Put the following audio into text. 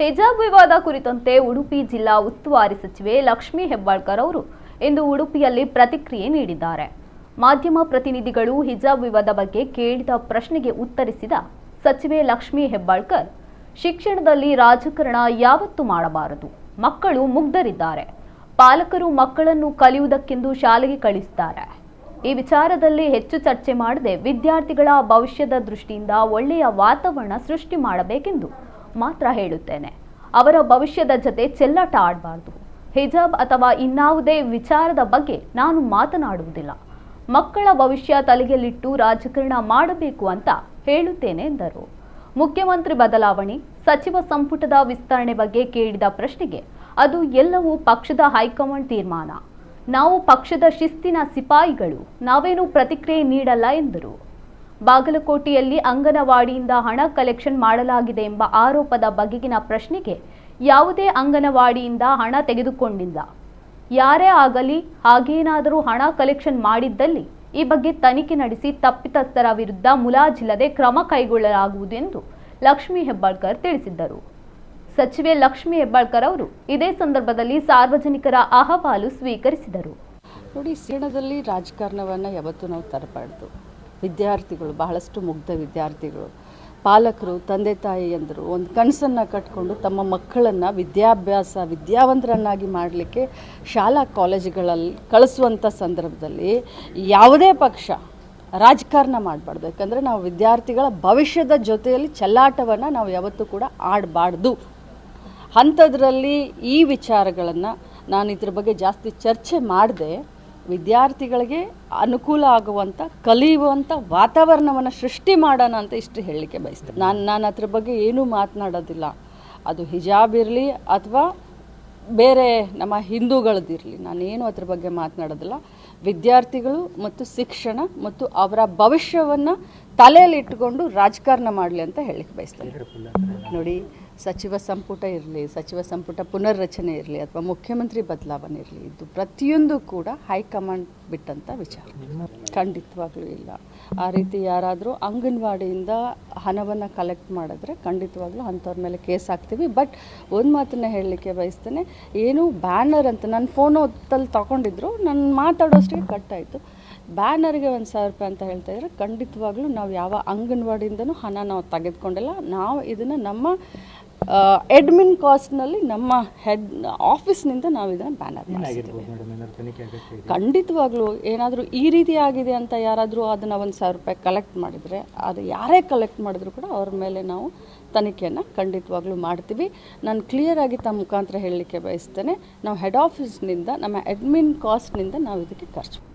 ಹಿಜಾಬ್ ವಿವಾದ ಕುರಿತಂತೆ ಉಡುಪಿ ಜಿಲ್ಲಾ ಉಸ್ತುವಾರಿ ಸಚಿವೆ ಲಕ್ಷ್ಮೀ ಹೆಬ್ಬಾಳ್ಕರ್ ಅವರು ಇಂದು ಉಡುಪಿಯಲ್ಲಿ ಪ್ರತಿಕ್ರಿಯೆ ನೀಡಿದ್ದಾರೆ. ಮಾಧ್ಯಮ ಪ್ರತಿನಿಧಿಗಳು ಹಿಜಾಬ್ ವಿವಾದ ಬಗ್ಗೆ ಕೇಳಿದ ಪ್ರಶ್ನೆಗೆ ಉತ್ತರಿಸಿದ ಸಚಿವೆ ಲಕ್ಷ್ಮೀ ಹೆಬ್ಬಾಳ್ಕರ್, ಶಿಕ್ಷಣದಲ್ಲಿ ರಾಜಕಾರಣ ಯಾವತ್ತೂ ಮಾಡಬಾರದು. ಮಕ್ಕಳು ಮುಗ್ಧರಿದ್ದಾರೆ. ಪಾಲಕರು ಮಕ್ಕಳನ್ನು ಕಲಿಯುವುದಕ್ಕೆಂದು ಶಾಲೆಗೆ ಕಳಿಸುತ್ತಾರೆ. ಈ ವಿಚಾರದಲ್ಲಿ ಹೆಚ್ಚು ಚರ್ಚೆ ಮಾಡದೆ ವಿದ್ಯಾರ್ಥಿಗಳ ಭವಿಷ್ಯದ ದೃಷ್ಟಿಯಿಂದ ಒಳ್ಳೆಯ ವಾತಾವರಣ ಸೃಷ್ಟಿ ಮಾಡಬೇಕೆಂದು ಮಾತ್ರ ಹೇಳುತ್ತೇನೆ. ಅವರ ಭವಿಷ್ಯದ ಜೊತೆ ಚೆಲ್ಲಾಟ ಆಡಬಾರದು. ಹಿಜಾಬ್ ಅಥವಾ ಇನ್ನಾವುದೇ ವಿಚಾರದ ಬಗ್ಗೆ ನಾನು ಮಾತನಾಡುವುದಿಲ್ಲ. ಮಕ್ಕಳ ಭವಿಷ್ಯ ತಲೆಯಲ್ಲಿಟ್ಟು ರಾಜಕಾರಣ ಮಾಡಬೇಕು ಅಂತ ಹೇಳುತ್ತೇನೆ ಎಂದರು. ಮುಖ್ಯಮಂತ್ರಿ ಬದಲಾವಣೆ, ಸಚಿವ ಸಂಪುಟದ ವಿಸ್ತರಣೆ ಬಗ್ಗೆ ಕೇಳಿದ ಪ್ರಶ್ನೆಗೆ ಅದು ಎಲ್ಲವೂ ಪಕ್ಷದ ಹೈಕಮಾಂಡ್ ತೀರ್ಮಾನ. ನಾವು ಪಕ್ಷದ ಶಿಸ್ತಿನ ಸಿಪಾಯಿಗಳು, ನಾವೇನು ಪ್ರತಿಕ್ರಿಯೆ ನೀಡಲ್ಲ ಎಂದರು. ಬಾಗಲಕೋಟೆಯಲ್ಲಿ ಅಂಗನವಾಡಿಯಿಂದ ಹಣ ಕಲೆಕ್ಷನ್ ಮಾಡಲಾಗಿದೆ ಎಂಬ ಆರೋಪದ ಬಗೆಗಿನ ಪ್ರಶ್ನೆಗೆ ಯಾವುದೇ ಅಂಗನವಾಡಿಯಿಂದ ಹಣ ತೆಗೆದುಕೊಂಡಿಲ್ಲ. ಯಾರೇ ಆಗಲಿ ಹಾಗೇನಾದರೂ ಹಣ ಕಲೆಕ್ಷನ್ ಮಾಡಿದ್ದಲ್ಲಿ ಈ ಬಗ್ಗೆ ತನಿಖೆ ನಡೆಸಿ ತಪ್ಪಿತಸ್ಥರ ವಿರುದ್ಧ ಮುಲಾಜಿಲ್ಲದೆ ಕ್ರಮ ಕೈಗೊಳ್ಳಲಾಗುವುದು ಎಂದು ಲಕ್ಷ್ಮೀ ಹೆಬ್ಬಾಳ್ಕರ್ ತಿಳಿಸಿದ್ದರು. ಸಚಿವೆ ಲಕ್ಷ್ಮೀ ಹೆಬ್ಬಾಳ್ಕರ್ ಅವರು ಇದೇ ಸಂದರ್ಭದಲ್ಲಿ ಸಾರ್ವಜನಿಕರ ಅಹವಾಲು ಸ್ವೀಕರಿಸಿದರು. ನೋಡಿ, ಶಿಕ್ಷಣದಲ್ಲಿ ರಾಜಕಾರಣವನ್ನು ಯಾವತ್ತೂ ನಾವು ತರಬಾರ್ದು. ವಿದ್ಯಾರ್ಥಿಗಳು, ಬಹಳಷ್ಟು ಮುಗ್ಧ ವಿದ್ಯಾರ್ಥಿಗಳು, ಪಾಲಕರು, ತಂದೆ ತಾಯಿಯಂದರು ಒಂದು ಕನಸನ್ನು ಕಟ್ಕೊಂಡು ತಮ್ಮ ಮಕ್ಕಳನ್ನು ವಿದ್ಯಾವಂತರನ್ನಾಗಿ ಮಾಡಲಿಕ್ಕೆ ಶಾಲಾ ಕಾಲೇಜುಗಳಲ್ಲಿ ಕಳಿಸುವಂಥ ಸಂದರ್ಭದಲ್ಲಿ ಯಾವುದೇ ಪಕ್ಷ ರಾಜಕಾರಣ ಮಾಡಬಾರ್ದು. ಯಾಕಂದರೆ ನಾವು ವಿದ್ಯಾರ್ಥಿಗಳ ಭವಿಷ್ಯದ ಜೊತೆಯಲ್ಲಿ ಚೆಲ್ಲಾಟವನ್ನು ನಾವು ಯಾವತ್ತೂ ಕೂಡ ಆಡಬಾರ್ದು. ಅಂಥದ್ರಲ್ಲಿ ಈ ವಿಚಾರಗಳನ್ನು ನಾನು ಇದ್ರ ಬಗ್ಗೆ ಜಾಸ್ತಿ ಚರ್ಚೆ ಮಾಡದೆ ವಿದ್ಯಾರ್ಥಿಗಳಿಗೆ ಅನುಕೂಲ ಆಗುವಂಥ, ಕಲಿಯುವಂಥ ವಾತಾವರಣವನ್ನು ಸೃಷ್ಟಿ ಮಾಡೋಣ ಅಂತ ಇಷ್ಟು ಹೇಳಲಿಕ್ಕೆ ಬಯಸ್ತೇನೆ. ನಾನು ಅದ್ರ ಬಗ್ಗೆ ಏನೂ ಮಾತನಾಡೋದಿಲ್ಲ. ಅದು ಹಿಜಾಬ್ ಇರಲಿ ಅಥವಾ ಬೇರೆ ನಮ್ಮ ಹಿಂದೂಗಳದ್ದಿರಲಿ, ನಾನೇನು ಅದ್ರ ಬಗ್ಗೆ ಮಾತನಾಡೋದಿಲ್ಲ. ವಿದ್ಯಾರ್ಥಿಗಳು ಮತ್ತು ಶಿಕ್ಷಣ ಮತ್ತು ಅವರ ಭವಿಷ್ಯವನ್ನು ತಲೆಯಲ್ಲಿ ಇಟ್ಟುಕೊಂಡು ರಾಜಕಾರಣ ಮಾಡಲಿ ಅಂತ ಹೇಳಲಿಕ್ಕೆ ಬಯಸ್ತೇನೆ. ನೋಡಿ, ಸಚಿವ ಸಂಪುಟ ಇರಲಿ, ಸಚಿವ ಸಂಪುಟ ಪುನರ್ರಚನೆ ಇರಲಿ ಅಥವಾ ಮುಖ್ಯಮಂತ್ರಿ ಬದಲಾವಣೆ ಇರಲಿ, ಇದು ಪ್ರತಿಯೊಂದು ಕೂಡ ಹೈಕಮಾಂಡ್ ಬಿಟ್ಟಂಥ ವಿಚಾರ. ಖಂಡಿತವಾಗ್ಲೂ ಇಲ್ಲ. ಆ ರೀತಿ ಯಾರಾದರೂ ಅಂಗನವಾಡಿಯಿಂದ ಹಣವನ್ನು ಕಲೆಕ್ಟ್ ಮಾಡಿದ್ರೆ ಖಂಡಿತವಾಗ್ಲೂ ಅಂಥವ್ರ ಮೇಲೆ ಕೇಸ್ ಹಾಕ್ತೀವಿ. ಬಟ್ ಒಂದು ಮಾತನ್ನು ಹೇಳಲಿಕ್ಕೆ ಬಯಸ್ತೇನೆ, ಏನು ಬ್ಯಾನರ್ ಅಂತ ನನ್ನ ಫೋನ್ ಹೊತ್ತಲ್ಲಿ ತಗೊಂಡಿದ್ರು, ನಾನು ಮಾತಾಡೋಷ್ಟಿಗೆ ಕಟ್ಟಾಯಿತು. ಬ್ಯಾನರ್ಗೆ 1,000 ರೂಪಾಯಿ ಅಂತ ಹೇಳ್ತಾ ಇದ್ದಾರೆ. ಖಂಡಿತವಾಗ್ಲೂ ನಾವು ಯಾವ ಅಂಗನವಾಡಿಯಿಂದನೂ ಹಣ ನಾವು ತೆಗೆದುಕೊಂಡಿಲ್ಲ. ನಾವು ಇದನ್ನು ನಮ್ಮ ಅಡ್ಮಿನ್ ಕಾಸ್ಟ್ನಲ್ಲಿ ನಮ್ಮ ಹೆಡ್ ಆಫೀಸ್ನಿಂದ ನಾವು ಇದನ್ನು ಬ್ಯಾನರ್ ಮಾಡಿದ್ದೀವಿ. ಖಂಡಿತವಾಗ್ಲೂ ಏನಾದರೂ ಈ ರೀತಿ ಆಗಿದೆ ಅಂತ ಯಾರಾದರೂ ಅದನ್ನು 1,000 ರೂಪಾಯಿ ಕಲೆಕ್ಟ್ ಮಾಡಿದರೆ, ಅದು ಯಾರೇ ಕಲೆಕ್ಟ್ ಮಾಡಿದ್ರು ಕೂಡ ಅವ್ರ ಮೇಲೆ ನಾವು ತನಿಖೆಯನ್ನು ಖಂಡಿತವಾಗ್ಲೂ ಮಾಡ್ತೀವಿ. ನಾನು ಕ್ಲಿಯರಾಗಿ ತಮ್ಮ ಮುಖಾಂತರ ಹೇಳಲಿಕ್ಕೆ ಬಯಸ್ತೇನೆ, ನಾವು ಹೆಡ್ ಆಫೀಸ್ನಿಂದ ನಮ್ಮ ಅಡ್ಮಿನ್ ಕಾಸ್ಟ್ನಿಂದ ನಾವು ಇದಕ್ಕೆ ಖರ್ಚು